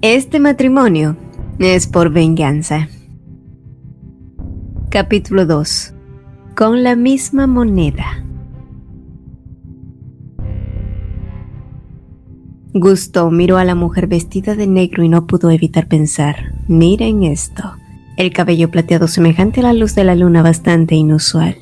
Este matrimonio es por venganza. Capítulo 2. Con la misma moneda. Gusteau miró a la mujer vestida de negro y no pudo evitar pensar: miren esto. El cabello plateado semejante a la luz de la luna, bastante inusual.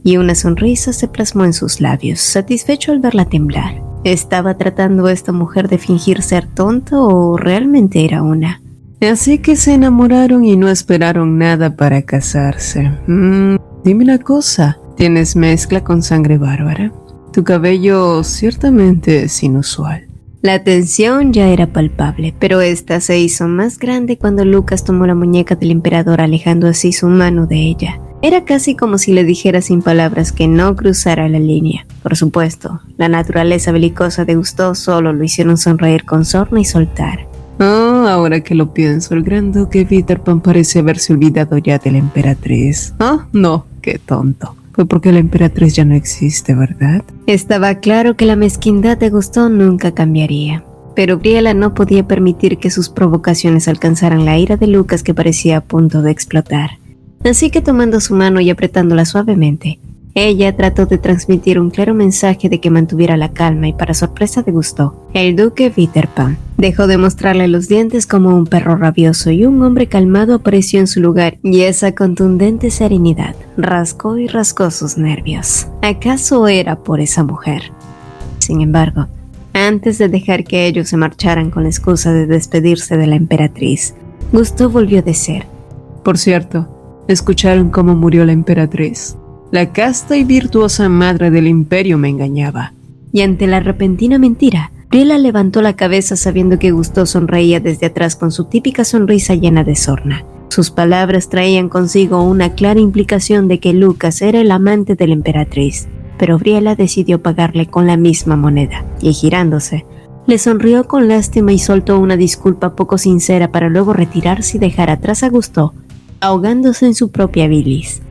Y una sonrisa se plasmó en sus labios, satisfecho al verla temblar. ¿Estaba tratando esta mujer de fingir ser tonta o realmente era una? Así que se enamoraron y no esperaron nada para casarse. Dime una cosa, ¿tienes mezcla con sangre bárbara? Tu cabello ciertamente es inusual. La tensión ya era palpable, pero esta se hizo más grande cuando Lucas tomó la muñeca del emperador, alejando así su mano de ella. Era casi como si le dijera sin palabras que no cruzara la línea. Por supuesto, la naturaleza belicosa de Gusteau solo lo hicieron sonreír con sorna y soltar. Ahora que lo pienso, el gran duque Viterpan parece haberse olvidado ya de la emperatriz. No, qué tonto. Fue porque la emperatriz ya no existe, ¿verdad? Estaba claro que la mezquindad de Gusteau nunca cambiaría. Pero Briella no podía permitir que sus provocaciones alcanzaran la ira de Lucas, que parecía a punto de explotar. Así que tomando su mano y apretándola suavemente, ella trató de transmitir un claro mensaje de que mantuviera la calma, y para sorpresa de Gusteau, el duque Viterpan dejó de mostrarle los dientes como un perro rabioso y un hombre calmado apareció en su lugar, y esa contundente serenidad rascó y rascó sus nervios. ¿Acaso era por esa mujer? Sin embargo, antes de dejar que ellos se marcharan con la excusa de despedirse de la emperatriz, Gusteau volvió a decir: Por cierto, ¿escucharon cómo murió la emperatriz? La casta y virtuosa madre del imperio me engañaba. Y ante la repentina mentira, Briella levantó la cabeza sabiendo que Gusteau sonreía desde atrás con su típica sonrisa llena de sorna. Sus palabras traían consigo una clara implicación de que Lucas era el amante de la emperatriz, pero Briella decidió pagarle con la misma moneda, y girándose, le sonrió con lástima y soltó una disculpa poco sincera para luego retirarse y dejar atrás a Gusteau, ahogándose en su propia bilis.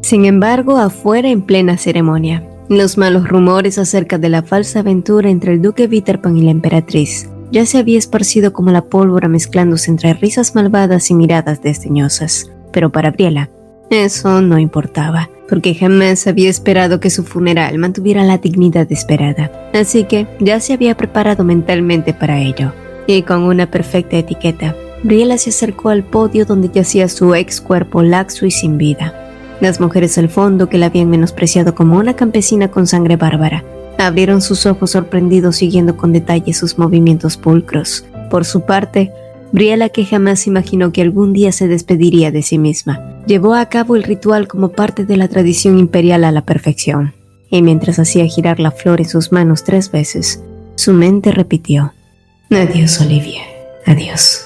Sin embargo, afuera, en plena ceremonia, los malos rumores acerca de la falsa aventura entre el duque Viterpan y la emperatriz ya se había esparcido como la pólvora, mezclándose entre risas malvadas y miradas desdeñosas. Pero para Briella, eso no importaba, porque jamás había esperado que su funeral mantuviera la dignidad esperada. Así que ya se había preparado mentalmente para ello. Y con una perfecta etiqueta, Briella se acercó al podio donde yacía su ex cuerpo laxo y sin vida. Las mujeres al fondo, que la habían menospreciado como una campesina con sangre bárbara, abrieron sus ojos sorprendidos, siguiendo con detalle sus movimientos pulcros. Por su parte, Briella, que jamás imaginó que algún día se despediría de sí misma, llevó a cabo el ritual como parte de la tradición imperial a la perfección. Y mientras hacía girar la flor en sus manos 3 veces, su mente repitió: adiós, Olivia, adiós.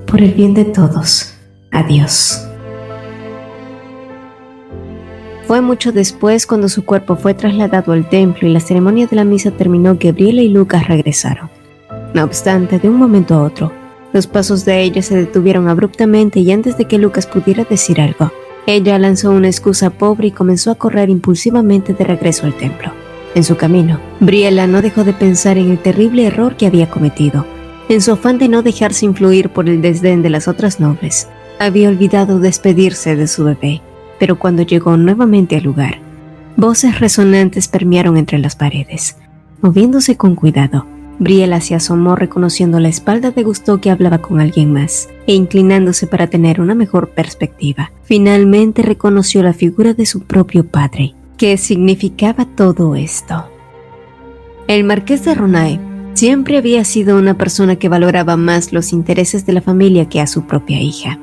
Por el bien de todos, adiós. Fue mucho después, cuando su cuerpo fue trasladado al templo y la ceremonia de la misa terminó, que Briella y Lucas regresaron. No obstante, de un momento a otro, los pasos de ella se detuvieron abruptamente, y antes de que Lucas pudiera decir algo, ella lanzó una excusa pobre y comenzó a correr impulsivamente de regreso al templo. En su camino, Briella no dejó de pensar en el terrible error que había cometido. En su afán de no dejarse influir por el desdén de las otras nobles, había olvidado despedirse de su bebé. Pero cuando llegó nuevamente al lugar, voces resonantes permearon entre las paredes. Moviéndose con cuidado, Briella se asomó, reconociendo la espalda de Gusteau, que hablaba con alguien más, e inclinándose para tener una mejor perspectiva, finalmente reconoció la figura de su propio padre. ¿Qué significaba todo esto? El marqués de Ronay siempre había sido una persona que valoraba más los intereses de la familia que a su propia hija.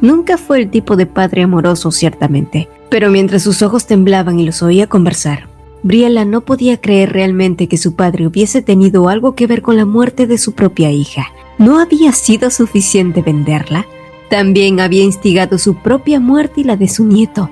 Nunca fue el tipo de padre amoroso, ciertamente, pero mientras sus ojos temblaban y los oía conversar, Briella no podía creer realmente que su padre hubiese tenido algo que ver con la muerte de su propia hija. ¿No había sido suficiente venderla? También había instigado su propia muerte y la de su nieto.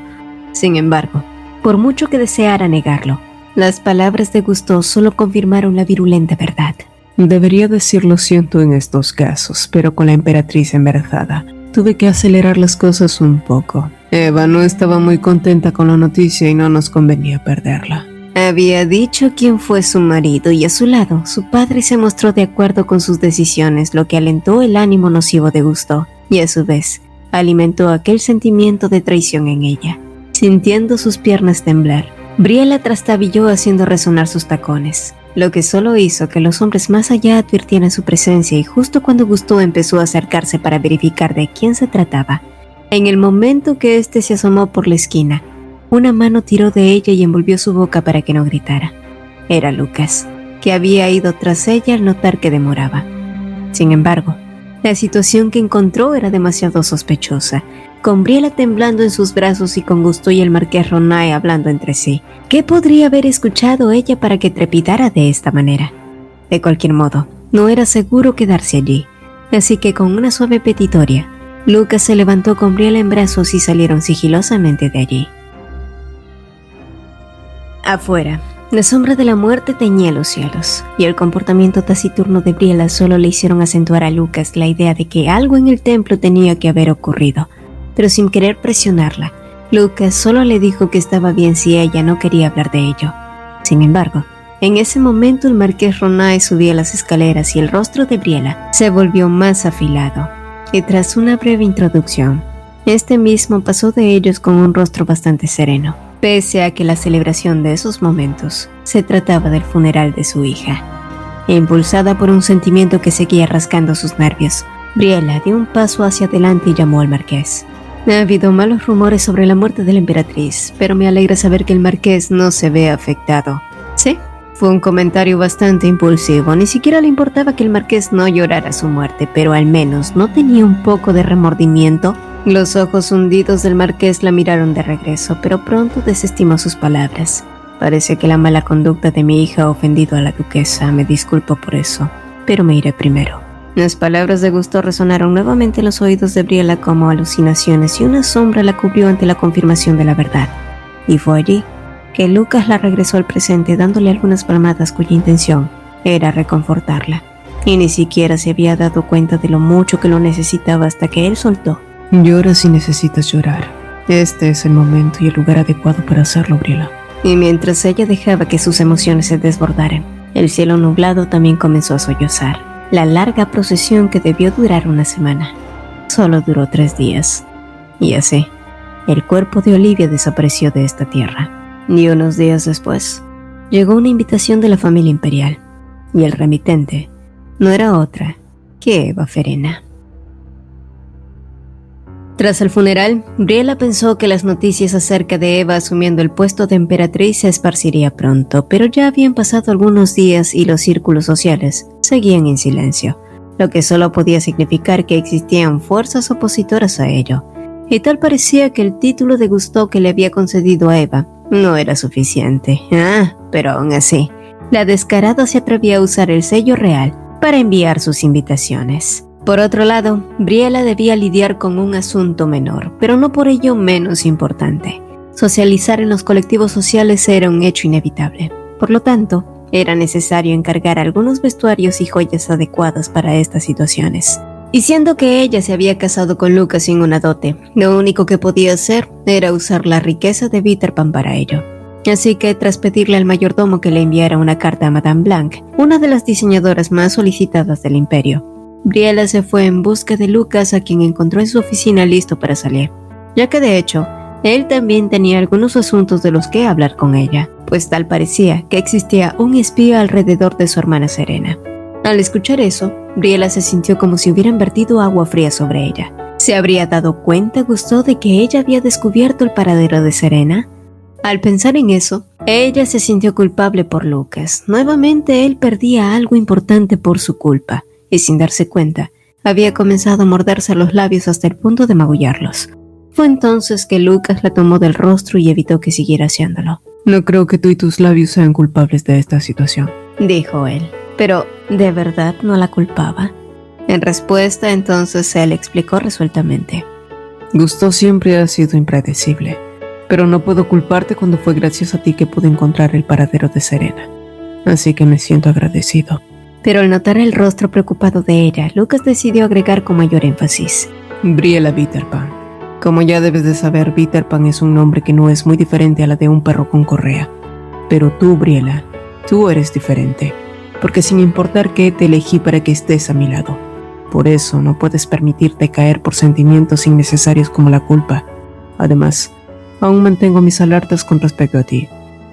Sin embargo, por mucho que deseara negarlo, las palabras de Gusteau solo confirmaron la virulenta verdad. Debería decir lo siento en estos casos, pero con la emperatriz embarazada tuve que acelerar las cosas un poco. Eva no estaba muy contenta con la noticia y no nos convenía perderla. Había dicho quién fue su marido y a su lado su padre se mostró de acuerdo con sus decisiones, lo que alentó el ánimo nocivo de Gusteau y a su vez alimentó aquel sentimiento de traición en ella. Sintiendo sus piernas temblar, Briella trastabilló haciendo resonar sus tacones, lo que solo hizo que los hombres más allá advirtieran su presencia, y justo cuando Gusteau empezó a acercarse para verificar de quién se trataba, en el momento que éste se asomó por la esquina, una mano tiró de ella y envolvió su boca para que no gritara. Era Lucas, que había ido tras ella al notar que demoraba. Sin embargo, la situación que encontró era demasiado sospechosa, con Briella temblando en sus brazos y con Gusteau y el marqués Ronay hablando entre sí. ¿Qué podría haber escuchado ella para que trepidara de esta manera? De cualquier modo, no era seguro quedarse allí, así que con una suave petitoria, Lucas se levantó con Briella en brazos y salieron sigilosamente de allí. Afuera, la sombra de la muerte teñía los cielos, y el comportamiento taciturno de Briella solo le hicieron acentuar a Lucas la idea de que algo en el templo tenía que haber ocurrido. Pero sin querer presionarla, Lucas solo le dijo que estaba bien si ella no quería hablar de ello. Sin embargo, en ese momento el marqués Ronay subía las escaleras y el rostro de Briella se volvió más afilado. Y tras una breve introducción, este mismo pasó de ellos con un rostro bastante sereno, pese a que la celebración de esos momentos se trataba del funeral de su hija. Impulsada por un sentimiento que seguía rascando sus nervios, Briella dio un paso hacia adelante y llamó al marqués. Ha habido malos rumores sobre la muerte de la emperatriz, pero me alegra saber que el marqués no se ve afectado. Sí, fue un comentario bastante impulsivo. Ni siquiera le importaba que el marqués no llorara su muerte, pero al menos no tenía un poco de remordimiento. Los ojos hundidos del marqués la miraron de regreso, pero pronto desestimó sus palabras. Parece que la mala conducta de mi hija ha ofendido a la duquesa. Me disculpo por eso, pero me iré primero. Las palabras de Gusteau resonaron nuevamente en los oídos de Briella como alucinaciones, y una sombra la cubrió ante la confirmación de la verdad. Y fue allí que Lucas la regresó al presente, dándole algunas palmadas cuya intención era reconfortarla. Y ni siquiera se había dado cuenta de lo mucho que lo necesitaba hasta que él soltó. Llora si necesitas llorar. Este es el momento y el lugar adecuado para hacerlo, Briella. Y mientras ella dejaba que sus emociones se desbordaran, el cielo nublado también comenzó a sollozar. La larga procesión, que debió durar una semana, solo duró 3 días. Y así, el cuerpo de Olivia desapareció de esta tierra. Y unos días después, llegó una invitación de la familia imperial, y el remitente no era otra que Eva Ferena. Tras el funeral, Briella pensó que las noticias acerca de Eva asumiendo el puesto de emperatriz se esparciría pronto, pero ya habían pasado algunos días y los círculos sociales seguían en silencio, lo que solo podía significar que existían fuerzas opositoras a ello. Y tal parecía que el título de Gusteau que le había concedido a Eva no era suficiente. Pero aún así, la descarada se atrevía a usar el sello real para enviar sus invitaciones. Por otro lado, Briella debía lidiar con un asunto menor, pero no por ello menos importante. Socializar en los colectivos sociales era un hecho inevitable. Por lo tanto, era necesario encargar algunos vestuarios y joyas adecuadas para estas situaciones. Y siendo que ella se había casado con Lucas sin una dote, lo único que podía hacer era usar la riqueza de Viterpan para ello. Así que, tras pedirle al mayordomo que le enviara una carta a Madame Blanc, una de las diseñadoras más solicitadas del imperio, Briella se fue en busca de Lucas, a quien encontró en su oficina listo para salir, ya que de hecho, él también tenía algunos asuntos de los que hablar con ella, pues tal parecía que existía un espía alrededor de su hermana Serena. Al escuchar eso, Briella se sintió como si hubieran vertido agua fría sobre ella. ¿Se habría dado cuenta Gusteau de que ella había descubierto el paradero de Serena? Al pensar en eso, ella se sintió culpable por Lucas. Nuevamente él perdía algo importante por su culpa, y sin darse cuenta, había comenzado a morderse los labios hasta el punto de magullarlos. Fue entonces que Lucas la tomó del rostro y evitó que siguiera haciéndolo. No creo que tú y tus labios sean culpables de esta situación, dijo él. Pero, ¿de verdad no la culpaba? En respuesta, entonces él explicó resueltamente. Gusteau siempre ha sido impredecible, pero no puedo culparte cuando fue gracias a ti que pude encontrar el paradero de Serena. Así que me siento agradecido. Pero al notar el rostro preocupado de ella, Lucas decidió agregar con mayor énfasis. Briella Viterpan. Como ya debes de saber, Viterpan es un nombre que no es muy diferente a la de un perro con correa. Pero tú, Briella, tú eres diferente, porque sin importar qué te elegí para que estés a mi lado. Por eso no puedes permitirte caer por sentimientos innecesarios como la culpa. Además, aún mantengo mis alertas con respecto a ti,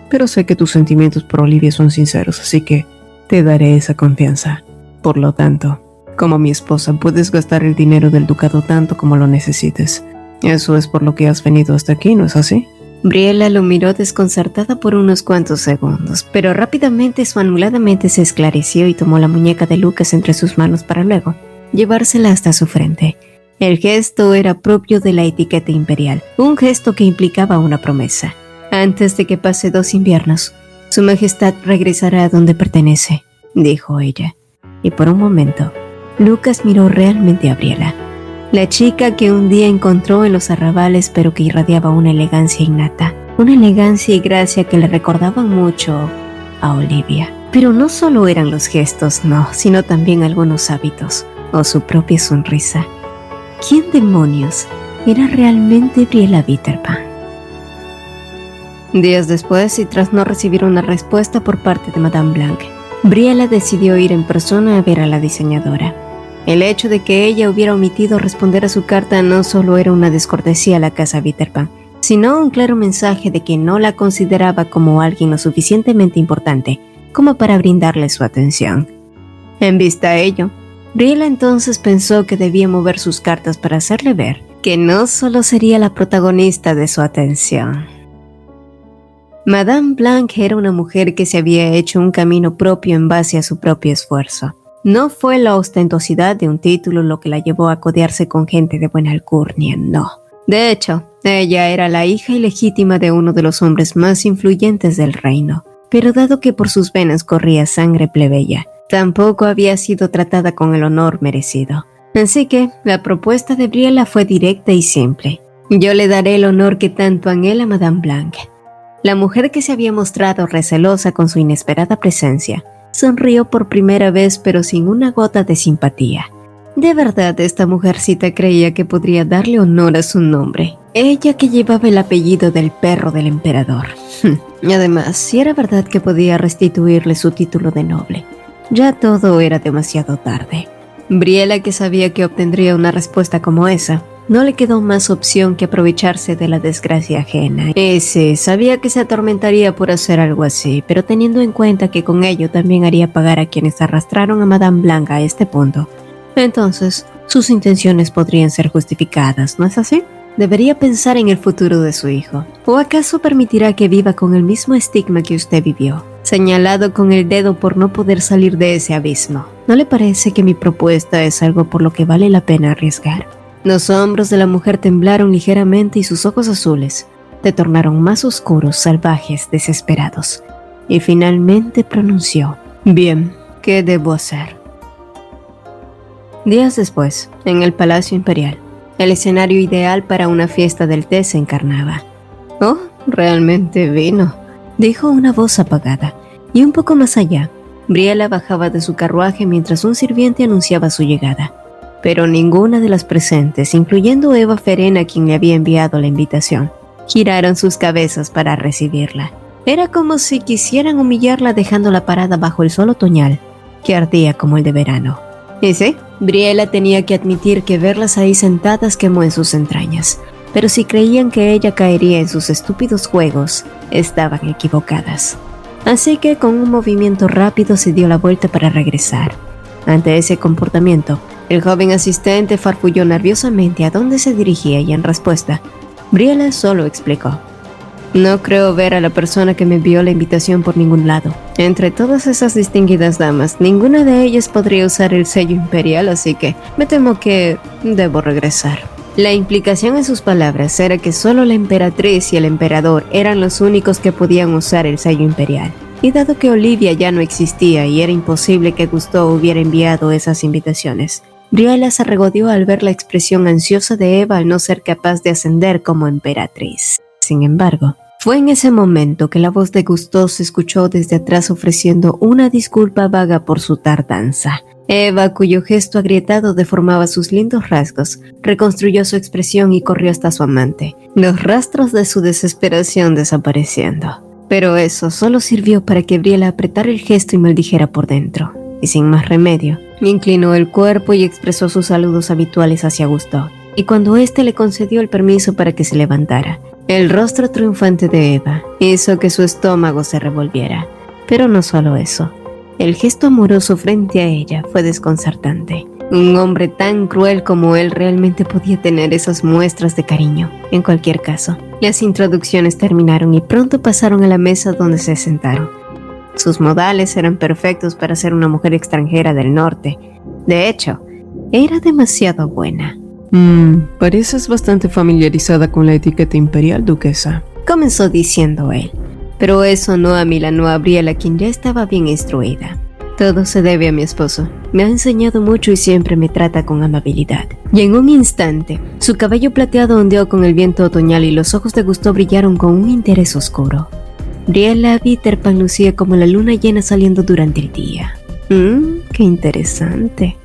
pero sé que tus sentimientos por Olivia son sinceros, así que te daré esa confianza. Por lo tanto, como mi esposa, puedes gastar el dinero del ducado tanto como lo necesites. Eso es por lo que has venido hasta aquí, ¿no es así? Briella lo miró desconcertada por unos cuantos segundos, pero rápidamente su anulada mente se esclareció y tomó la muñeca de Lucas entre sus manos para luego llevársela hasta su frente. El gesto era propio de la etiqueta imperial, un gesto que implicaba una promesa. Antes de que pase 2 inviernos, su majestad regresará a donde pertenece, dijo ella. Y por un momento, Lucas miró realmente a Briella, la chica que un día encontró en los arrabales pero que irradiaba una elegancia innata, una elegancia y gracia que le recordaban mucho a Olivia. Pero no solo eran los gestos, no, sino también algunos hábitos, o su propia sonrisa. ¿Quién demonios era realmente Briella Bitterpan? Días después, y tras no recibir una respuesta por parte de Madame Blanc, Briella decidió ir en persona a ver a la diseñadora. El hecho de que ella hubiera omitido responder a su carta no solo era una descortesía a la casa Bitterpan, sino un claro mensaje de que no la consideraba como alguien lo suficientemente importante como para brindarle su atención. En vista de ello, Briella entonces pensó que debía mover sus cartas para hacerle ver que no solo sería la protagonista de su atención. Madame Blanc era una mujer que se había hecho un camino propio en base a su propio esfuerzo. No fue la ostentosidad de un título lo que la llevó a codearse con gente de buena alcurnia, no. De hecho, ella era la hija ilegítima de uno de los hombres más influyentes del reino. Pero dado que por sus venas corría sangre plebeya, tampoco había sido tratada con el honor merecido. Así que la propuesta de Briella fue directa y simple. Yo le daré el honor que tanto anhela Madame Blanc. La mujer que se había mostrado recelosa con su inesperada presencia, sonrió por primera vez pero sin una gota de simpatía. De verdad, esta mujercita creía que podría darle honor a su nombre. Ella que llevaba el apellido del perro del emperador. Y además, si era verdad que podía restituirle su título de noble, ya todo era demasiado tarde. Briella, que sabía que obtendría una respuesta como esa, no le quedó más opción que aprovecharse de la desgracia ajena. Sí, sabía que se atormentaría por hacer algo así, pero teniendo en cuenta que con ello también haría pagar a quienes arrastraron a Madame Blanc a este punto, entonces sus intenciones podrían ser justificadas, ¿no es así? Debería pensar en el futuro de su hijo. ¿O acaso permitirá que viva con el mismo estigma que usted vivió, señalado con el dedo por no poder salir de ese abismo? ¿No le parece que mi propuesta es algo por lo que vale la pena arriesgar? Los hombros de la mujer temblaron ligeramente y sus ojos azules se tornaron más oscuros, salvajes, desesperados. Y finalmente pronunció: «Bien, ¿qué debo hacer?». Días después, en el Palacio Imperial, el escenario ideal para una fiesta del té se encarnaba. «Oh, realmente vino», dijo una voz apagada, y un poco más allá, Briella bajaba de su carruaje mientras un sirviente anunciaba su llegada. Pero ninguna de las presentes, incluyendo Eva Ferena, quien le había enviado la invitación, giraron sus cabezas para recibirla. Era como si quisieran humillarla dejándola parada bajo el sol otoñal, que ardía como el de verano. Y sí, Briella tenía que admitir que verlas ahí sentadas quemó en sus entrañas, pero si creían que ella caería en sus estúpidos juegos, estaban equivocadas. Así que con un movimiento rápido se dio la vuelta para regresar. Ante ese comportamiento, el joven asistente farfulló nerviosamente a dónde se dirigía y en respuesta, Briella solo explicó: «No creo ver a la persona que me envió la invitación por ningún lado. Entre todas esas distinguidas damas, ninguna de ellas podría usar el sello imperial, así que me temo que debo regresar». La implicación en sus palabras era que solo la emperatriz y el emperador eran los únicos que podían usar el sello imperial. Y dado que Olivia ya no existía y era imposible que Gusteau hubiera enviado esas invitaciones, Briella se regodeó al ver la expresión ansiosa de Eva al no ser capaz de ascender como emperatriz. Sin embargo, fue en ese momento que la voz de Gusteau se escuchó desde atrás ofreciendo una disculpa vaga por su tardanza. Eva, cuyo gesto agrietado deformaba sus lindos rasgos, reconstruyó su expresión y corrió hasta su amante, los rastros de su desesperación desapareciendo. Pero eso solo sirvió para que Briella apretara el gesto y maldijera por dentro. Y sin más remedio, inclinó el cuerpo y expresó sus saludos habituales hacia Gusteau. Y cuando éste le concedió el permiso para que se levantara, el rostro triunfante de Eva hizo que su estómago se revolviera. Pero no solo eso. El gesto amoroso frente a ella fue desconcertante. Un hombre tan cruel como él realmente podía tener esas muestras de cariño. En cualquier caso, las introducciones terminaron y pronto pasaron a la mesa donde se sentaron. Sus modales eran perfectos para ser una mujer extranjera del norte. De hecho, era demasiado buena. Pareces bastante familiarizada con la etiqueta imperial, duquesa, comenzó diciendo él. Pero eso no amilanó a Briella, quien ya estaba bien instruida. Todo se debe a mi esposo. Me ha enseñado mucho y siempre me trata con amabilidad. Y en un instante, su cabello plateado ondeó con el viento otoñal y los ojos de Gusteau brillaron con un interés oscuro. Briella Bitterpan lucía como la luna llena saliendo durante el día. ¡Qué interesante!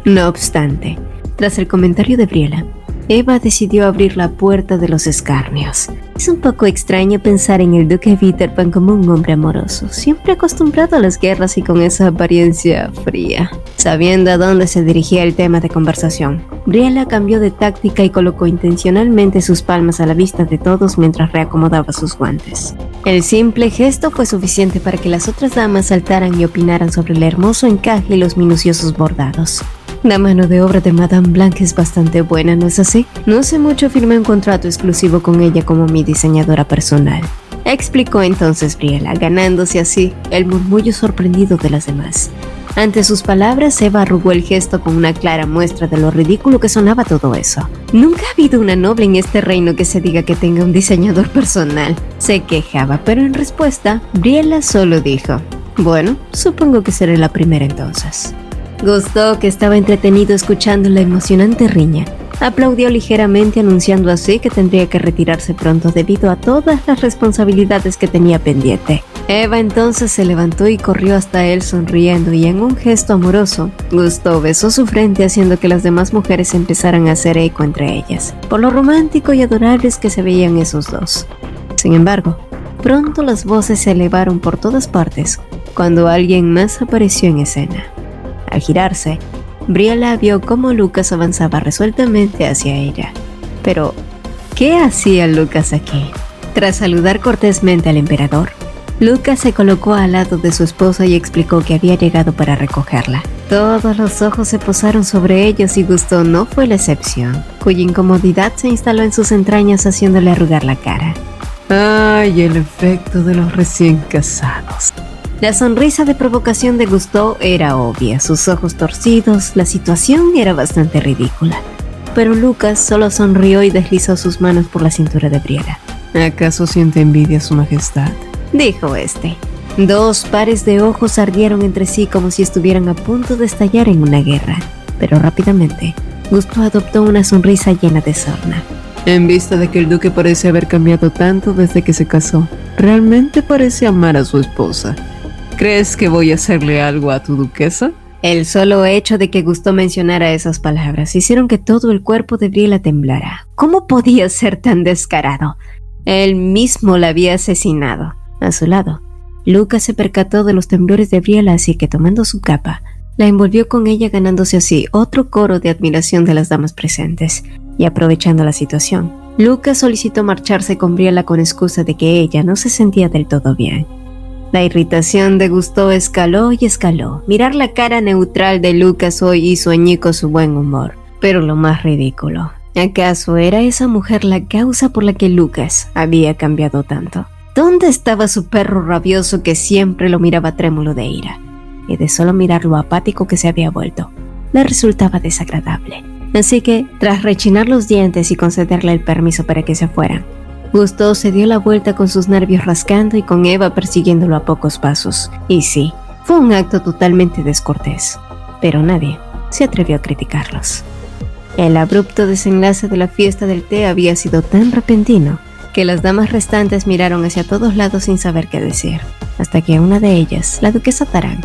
No obstante, tras el comentario de Briella, Eva decidió abrir la puerta de los escarnios. Es un poco extraño pensar en el duque Bitterpan como un hombre amoroso, siempre acostumbrado a las guerras y con esa apariencia fría. Sabiendo a dónde se dirigía el tema de conversación, Briella cambió de táctica y colocó intencionalmente sus palmas a la vista de todos mientras reacomodaba sus guantes. El simple gesto fue suficiente para que las otras damas saltaran y opinaran sobre el hermoso encaje y los minuciosos bordados. La mano de obra de Madame Blanc es bastante buena, ¿no es así? No hace mucho firmé un contrato exclusivo con ella como mi diseñadora personal, explicó entonces Briella, ganándose así el murmullo sorprendido de las demás. Ante sus palabras, Eva arrugó el gesto con una clara muestra de lo ridículo que sonaba todo eso. Nunca ha habido una noble en este reino que se diga que tenga un diseñador personal, se quejaba, pero en respuesta, Briella solo dijo: bueno, supongo que seré la primera entonces. Gusteau, que estaba entretenido escuchando la emocionante riña, aplaudió ligeramente, anunciando así que tendría que retirarse pronto debido a todas las responsabilidades que tenía pendiente. Eva entonces se levantó y corrió hasta él sonriendo, y en un gesto amoroso, Gusteau besó su frente haciendo que las demás mujeres empezaran a hacer eco entre ellas, por lo romántico y adorables que se veían esos dos. Sin embargo, pronto las voces se elevaron por todas partes cuando alguien más apareció en escena. Al girarse, Briella vio cómo Lucas avanzaba resueltamente hacia ella. Pero, ¿qué hacía Lucas aquí? Tras saludar cortésmente al emperador, Lucas se colocó al lado de su esposa y explicó que había llegado para recogerla. Todos los ojos se posaron sobre ellos y Gusteau no fue la excepción, cuya incomodidad se instaló en sus entrañas haciéndole arrugar la cara. ¡Ay, el efecto de los recién casados! La sonrisa de provocación de Gusteau era obvia, sus ojos torcidos, la situación era bastante ridícula. Pero Lucas solo sonrió y deslizó sus manos por la cintura de Briella. ¿Acaso siente envidia su majestad?, dijo este. Dos pares de ojos ardieron entre sí como si estuvieran a punto de estallar en una guerra. Pero rápidamente, Gusteau adoptó una sonrisa llena de sorna. En vista de que el duque parece haber cambiado tanto desde que se casó, realmente parece amar a su esposa. ¿Crees que voy a hacerle algo a tu duquesa? El solo hecho de que Gusteau mencionara esas palabras hicieron que todo el cuerpo de Briella temblara. ¿Cómo podía ser tan descarado? Él mismo la había asesinado. A su lado, Lucas se percató de los temblores de Briella, así que tomando su capa, la envolvió con ella, ganándose así otro coro de admiración de las damas presentes. Y aprovechando la situación, Lucas solicitó marcharse con Briella con excusa de que ella no se sentía del todo bien. La irritación de Gusteau escaló y escaló. Mirar la cara neutral de Lucas hoy hizo añicos su buen humor. Pero lo más ridículo, ¿acaso era esa mujer la causa por la que Lucas había cambiado tanto? ¿Dónde estaba su perro rabioso que siempre lo miraba trémulo de ira? Y de solo mirar lo apático que se había vuelto, le resultaba desagradable. Así que, tras rechinar los dientes y concederle el permiso para que se fueran, Gusteau se dio la vuelta con sus nervios rascando y con Eva persiguiéndolo a pocos pasos. Y sí, fue un acto totalmente descortés, pero nadie se atrevió a criticarlos. El abrupto desenlace de la fiesta del té había sido tan repentino que las damas restantes miraron hacia todos lados sin saber qué decir, hasta que una de ellas, la duquesa Tarán,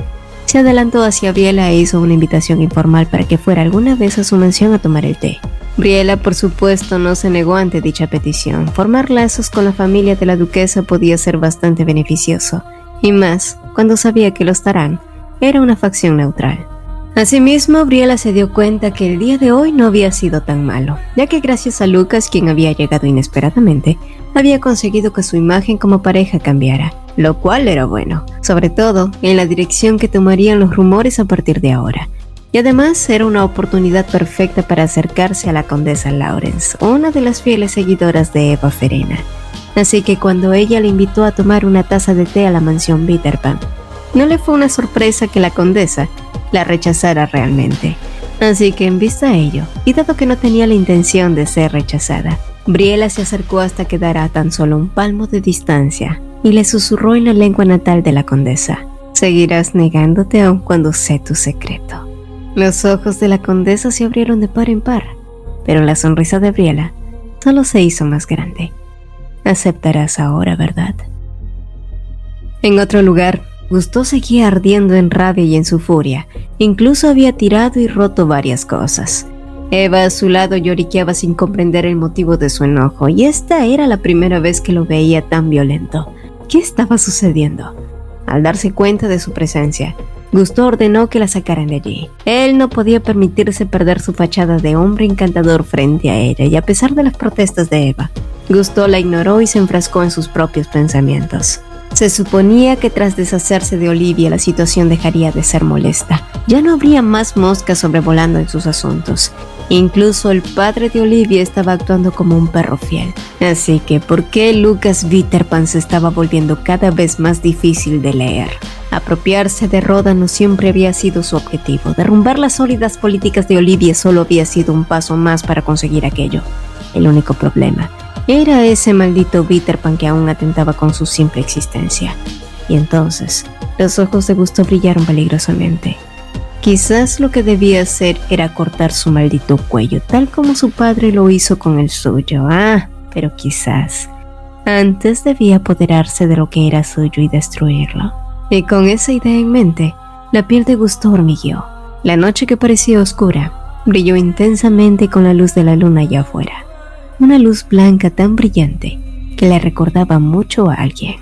se adelantó hacia Briella e hizo una invitación informal para que fuera alguna vez a su mansión a tomar el té. Briella, por supuesto, no se negó ante dicha petición. Formar lazos con la familia de la duquesa podía ser bastante beneficioso, y más cuando sabía que los Tarán era una facción neutral. Asimismo, Briella se dio cuenta que el día de hoy no había sido tan malo, ya que gracias a Lucas, quien había llegado inesperadamente, había conseguido que su imagen como pareja cambiara, lo cual era bueno, sobre todo en la dirección que tomarían los rumores a partir de ahora. Y además era una oportunidad perfecta para acercarse a la condesa Lawrence, una de las fieles seguidoras de Eva Ferena. Así que cuando ella le invitó a tomar una taza de té a la mansión Bitterpan, no le fue una sorpresa que la condesa la rechazara realmente. Así que en vista a ello, y dado que no tenía la intención de ser rechazada, Briella se acercó hasta quedar a tan solo un palmo de distancia y le susurró en la lengua natal de la condesa: «Seguirás negándote aun cuando sé tu secreto». Los ojos de la condesa se abrieron de par en par, pero la sonrisa de Briella solo se hizo más grande. «Aceptarás ahora, ¿verdad?». En otro lugar, Gusteau seguía ardiendo en rabia y en su furia. Incluso había tirado y roto varias cosas. Eva a su lado lloriqueaba sin comprender el motivo de su enojo, y esta era la primera vez que lo veía tan violento. ¿Qué estaba sucediendo? Al darse cuenta de su presencia, Gusteau ordenó que la sacaran de allí. Él no podía permitirse perder su fachada de hombre encantador frente a ella, y a pesar de las protestas de Eva, Gusteau la ignoró y se enfrascó en sus propios pensamientos. Se suponía que tras deshacerse de Olivia la situación dejaría de ser molesta. Ya no habría más moscas sobrevolando en sus asuntos. Incluso el padre de Olivia estaba actuando como un perro fiel. Así que, ¿por qué Lucas Bitterpan se estaba volviendo cada vez más difícil de leer? Apropiarse de Ródano siempre había sido su objetivo. Derrumbar las sólidas políticas de Olivia solo había sido un paso más para conseguir aquello. El único problema era ese maldito Bitterpan que aún atentaba con su simple existencia. Y entonces, los ojos de Gusteau brillaron peligrosamente. Quizás lo que debía hacer era cortar su maldito cuello, tal como su padre lo hizo con el suyo. Pero quizás antes debía apoderarse de lo que era suyo y destruirlo. Y con esa idea en mente, la piel de Gusteau hormigueó. La noche, que parecía oscura, brilló intensamente con la luz de la luna allá afuera. Una luz blanca tan brillante que le recordaba mucho a alguien.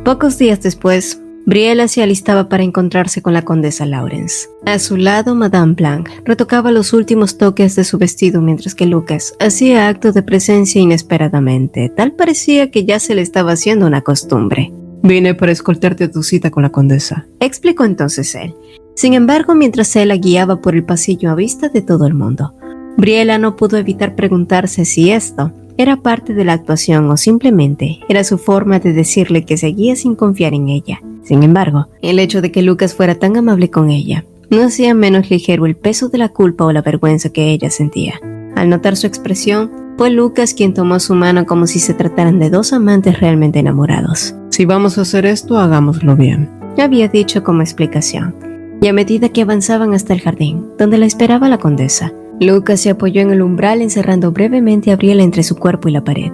Pocos días después, Briella se alistaba para encontrarse con la condesa Lawrence. A su lado, Madame Blanc retocaba los últimos toques de su vestido mientras que Lucas hacía acto de presencia inesperadamente. Tal parecía que ya se le estaba haciendo una costumbre. «Vine para escoltarte a tu cita con la condesa», explicó entonces él. Sin embargo, mientras él la guiaba por el pasillo a vista de todo el mundo, Briella no pudo evitar preguntarse si esto era parte de la actuación o simplemente era su forma de decirle que seguía sin confiar en ella. Sin embargo, el hecho de que Lucas fuera tan amable con ella no hacía menos ligero el peso de la culpa o la vergüenza que ella sentía. Al notar su expresión, fue Lucas quien tomó su mano como si se trataran de dos amantes realmente enamorados. «Si vamos a hacer esto, hagámoslo bien», había dicho como explicación. Y a medida que avanzaban hasta el jardín, donde la esperaba la condesa, Lucas se apoyó en el umbral encerrando brevemente a Briella entre su cuerpo y la pared.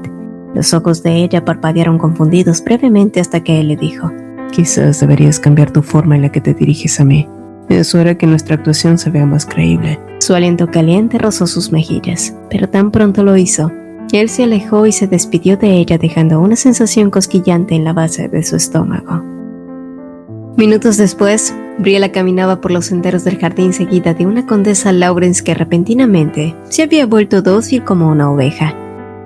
Los ojos de ella parpadearon confundidos brevemente hasta que él le dijo: «Quizás deberías cambiar tu forma en la que te diriges a mí. Eso hará que nuestra actuación se vea más creíble». Su aliento caliente rozó sus mejillas, pero tan pronto lo hizo, él se alejó y se despidió de ella dejando una sensación cosquillante en la base de su estómago. Minutos después, Briella caminaba por los senderos del jardín seguida de una condesa Lawrence que repentinamente se había vuelto dócil como una oveja.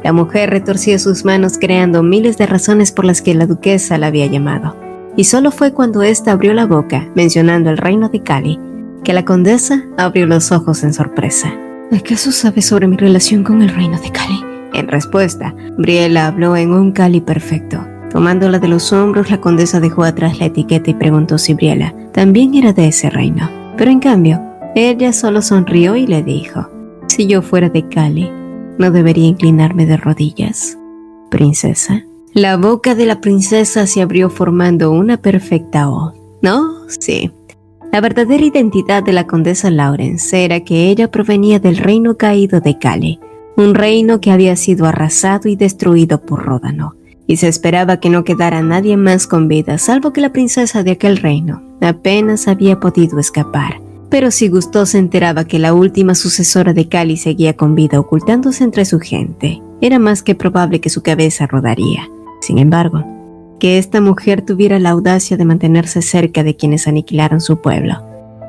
La mujer retorcía sus manos creando miles de razones por las que la duquesa la había llamado, y solo fue cuando ésta abrió la boca mencionando el reino de Cali que la condesa abrió los ojos en sorpresa. «¿Acaso sabes sobre mi relación con el reino de Cali?». En respuesta, Briella habló en un Cali perfecto. Tomándola de los hombros, la condesa dejó atrás la etiqueta y preguntó si Briella también era de ese reino. Pero en cambio, ella solo sonrió y le dijo: «Si yo fuera de Cali, ¿no debería inclinarme de rodillas, princesa?». La boca de la princesa se abrió formando una perfecta O. ¿No? Sí. La verdadera identidad de la condesa Lawrence era que ella provenía del reino caído de Cali, un reino que había sido arrasado y destruido por Ródano, y se esperaba que no quedara nadie más con vida salvo que la princesa de aquel reino apenas había podido escapar. pero si Gusteau se enteraba que la última sucesora de Cali seguía con vida ocultándose entre su gente, era más que probable que su cabeza rodaría. Sin embargo, que esta mujer tuviera la audacia de mantenerse cerca de quienes aniquilaron su pueblo,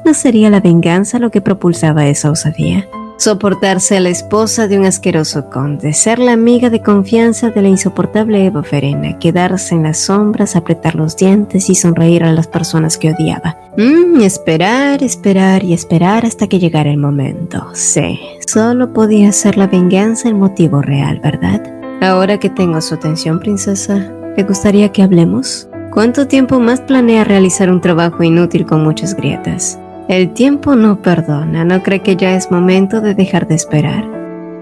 ¿no sería la venganza lo que propulsaba esa osadía? Soportarse a la esposa de un asqueroso conde, ser la amiga de confianza de la insoportable Eva Verena, quedarse en las sombras, apretar los dientes y sonreír a las personas que odiaba. Esperar y esperar hasta que llegara el momento. Sí, solo podía ser la venganza el motivo real, ¿verdad? Ahora que tengo su atención, princesa, ¿le gustaría que hablemos? ¿Cuánto tiempo más planea realizar un trabajo inútil con muchas grietas? El tiempo no perdona, ¿no cree que ya es momento de dejar de esperar?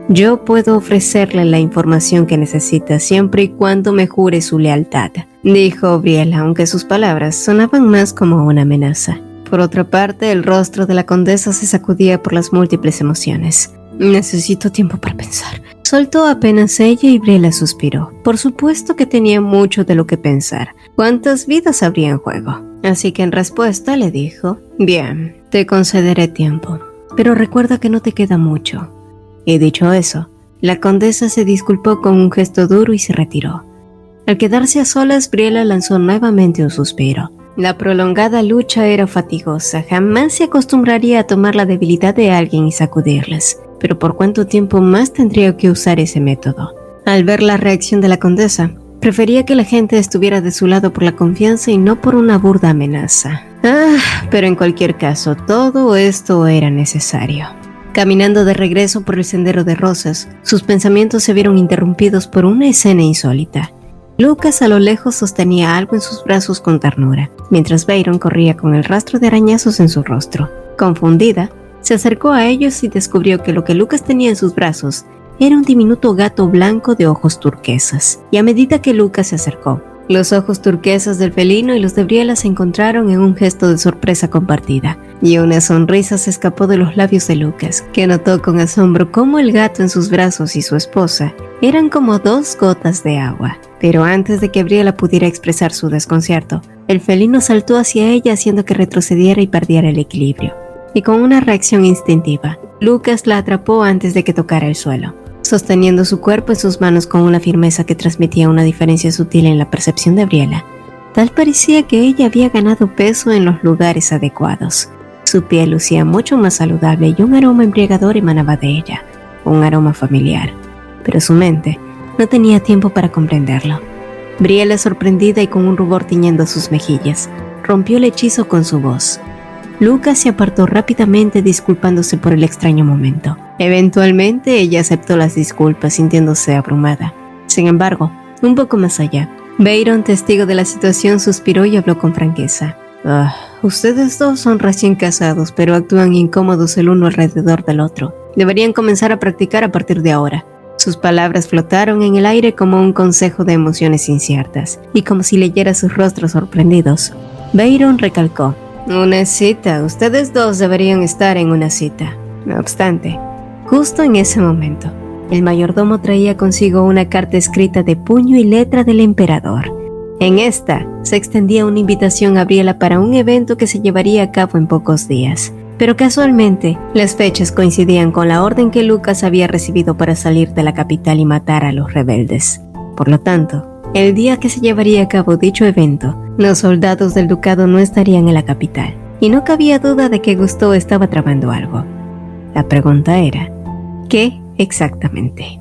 Yo puedo ofrecerle la información que necesita siempre y cuando me jure su lealtad, dijo Briella, aunque sus palabras sonaban más como una amenaza. Por otra parte, el rostro de la condesa se sacudía por las múltiples emociones. Necesito tiempo para pensar. Soltó apenas ella y Briella suspiró. Por supuesto que tenía mucho de lo que pensar. ¿Cuántas vidas habría en juego? Así que en respuesta le dijo: bien, te concederé tiempo, pero recuerda que no te queda mucho. Y dicho eso, la condesa se disculpó con un gesto duro y se retiró. Al quedarse a solas, Briella lanzó nuevamente un suspiro. La prolongada lucha era fatigosa, jamás se acostumbraría a tomar la debilidad de alguien y sacudirlas. Pero ¿por cuánto tiempo más tendría que usar ese método? Al ver la reacción de la condesa, prefería que la gente estuviera de su lado por la confianza y no por una burda amenaza. Pero en cualquier caso, todo esto era necesario. Caminando de regreso por el sendero de rosas, sus pensamientos se vieron interrumpidos por una escena insólita. Lucas a lo lejos sostenía algo en sus brazos con ternura, mientras Byron corría con el rastro de arañazos en su rostro. Confundida, se acercó a ellos y descubrió que lo que Lucas tenía en sus brazos era un diminuto gato blanco de ojos turquesas. Y a medida que Lucas se acercó, los ojos turquesas del felino y los de Briella se encontraron en un gesto de sorpresa compartida, y una sonrisa se escapó de los labios de Lucas, que notó con asombro cómo el gato en sus brazos y su esposa eran como dos gotas de agua. Pero antes de que Briella pudiera expresar su desconcierto, el felino saltó hacia ella haciendo que retrocediera y perdiera el equilibrio. Y con una reacción instintiva, Lucas la atrapó antes de que tocara el suelo, sosteniendo su cuerpo en sus manos con una firmeza que transmitía una diferencia sutil en la percepción de Briella. Tal parecía que ella había ganado peso en los lugares adecuados. Su piel lucía mucho más saludable y un aroma embriagador emanaba de ella, un aroma familiar. Pero su mente no tenía tiempo para comprenderlo. Briella, sorprendida y con un rubor tiñendo sus mejillas, rompió el hechizo con su voz. Lucas se apartó rápidamente disculpándose por el extraño momento. Eventualmente ella aceptó las disculpas sintiéndose abrumada. Sin embargo, un poco más allá, Byron, testigo de la situación, suspiró y habló con franqueza. Ustedes dos son recién casados, pero actúan incómodos el uno alrededor del otro. Deberían comenzar a practicar a partir de ahora. Sus palabras flotaron en el aire como un consejo de emociones inciertas, y como si leyera sus rostros sorprendidos. Byron recalcó: una cita, ustedes dos deberían estar en una cita. No obstante, justo en ese momento, el mayordomo traía consigo una carta escrita de puño y letra del emperador. En esta se extendía una invitación a Briella para un evento que se llevaría a cabo en pocos días. Pero casualmente, las fechas coincidían con la orden que Lucas había recibido para salir de la capital y matar a los rebeldes. Por lo tanto, el día que se llevaría a cabo dicho evento, los soldados del ducado no estarían en la capital, y no cabía duda de que Gusteau estaba tramando algo. La pregunta era, ¿qué exactamente?